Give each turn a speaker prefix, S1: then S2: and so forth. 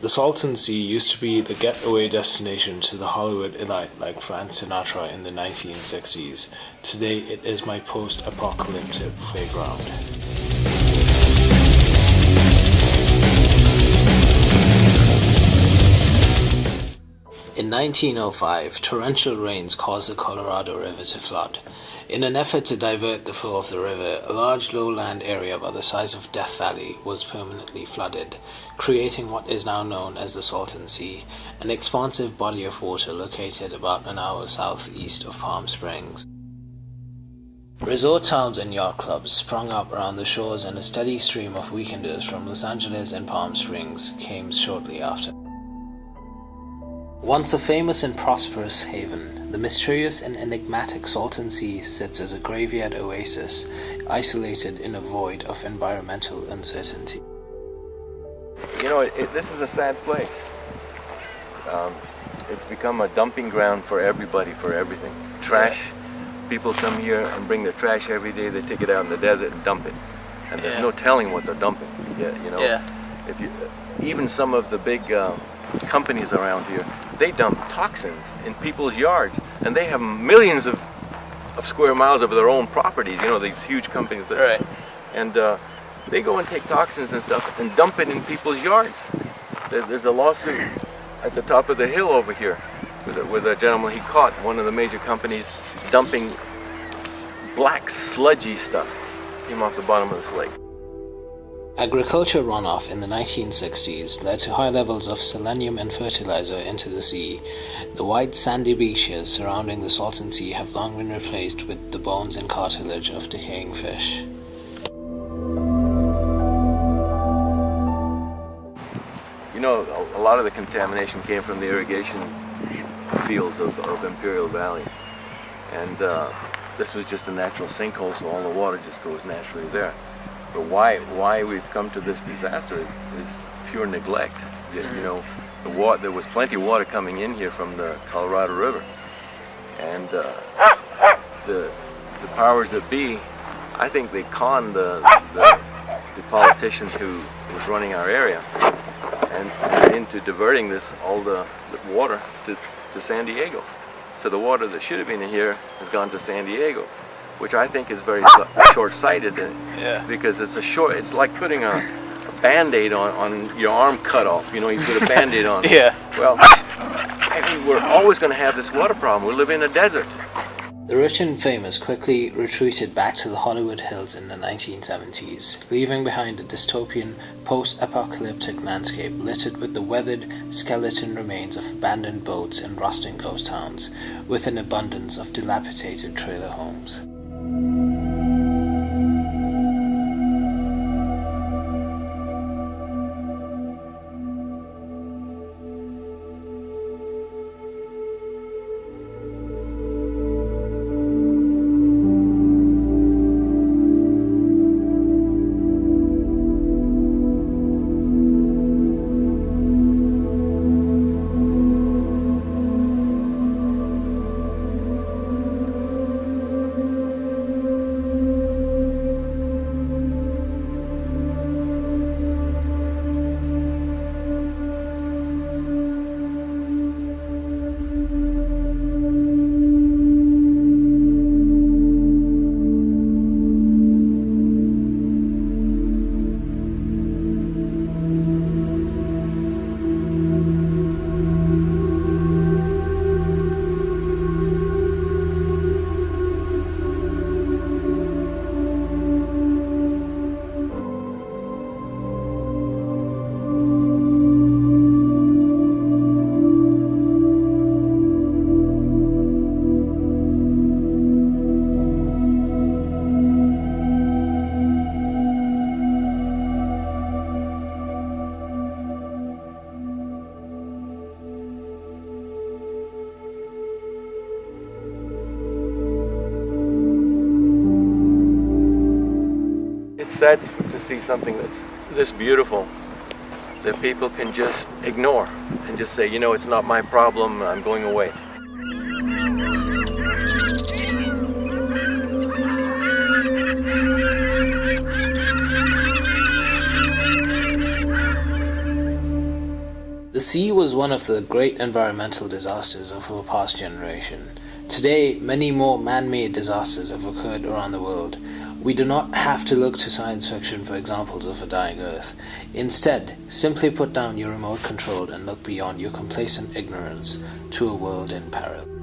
S1: The Salton Sea used to be the getaway destination to the Hollywood elite like Frank Sinatra in the 1960s. Today it is my post-apocalyptic playground. In 1905, torrential rains caused the Colorado River to flood. In an effort to divert the flow of the river, a large lowland area about the size of Death Valley was permanently flooded, creating what is now known as the Salton Sea, an expansive body of water located about an hour southeast of Palm Springs. Resort towns and yacht clubs sprung up around the shores, and a steady stream of weekenders from Los Angeles and Palm Springs came shortly after. Once a famous and prosperous haven, the mysterious and enigmatic Salton Sea sits as a graveyard oasis, isolated in a void of environmental uncertainty.
S2: You know, this is a sad place. It's become a dumping ground for everybody, for everything. Trash. People come here and bring their trash every day. They take it out in the desert and dump it. And there's no telling what they're dumping. If you, even some of the big companies around here, they dump toxins in people's yards, and they have millions of square miles of their own properties, these huge companies.
S3: Right.
S2: And they go and take toxins and stuff and dump it in people's yards. There's a lawsuit at the top of the hill over here with a gentleman. He caught one of the major companies dumping black sludgy stuff came off the bottom of this lake.
S1: Agriculture runoff in the 1960s led to high levels of selenium and fertilizer into the sea. The white sandy beaches surrounding the Salton Sea have long been replaced with the bones and cartilage of decaying fish.
S2: A lot of the contamination came from the irrigation fields of Imperial Valley. And this was just a natural sinkhole, so all the water just goes naturally there. But why we've come to this disaster is pure neglect. There was plenty of water coming in here from the Colorado River, and the powers that be, I think they conned the politician who was running our area, and into diverting all the water to San Diego. So the water that should have been in here has gone to San Diego, which I think is very short-sighted, because it's like putting a Band-Aid on your arm cut off. You put a Band-Aid on. Well, we're always going to have this water problem. We live in a desert.
S1: The rich and famous quickly retreated back to the Hollywood Hills in the 1970s, leaving behind a dystopian, post-apocalyptic landscape littered with the weathered, skeleton remains of abandoned boats and rusting ghost towns, with an abundance of dilapidated trailer homes.
S2: Sad to see something that's this beautiful that people can just ignore and just say, it's not my problem, I'm going away.
S1: The sea was one of the great environmental disasters of our past generation. Today, many more man-made disasters have occurred around the world. We do not have to look to science fiction for examples of a dying Earth. Instead, simply put down your remote control and look beyond your complacent ignorance to a world in peril.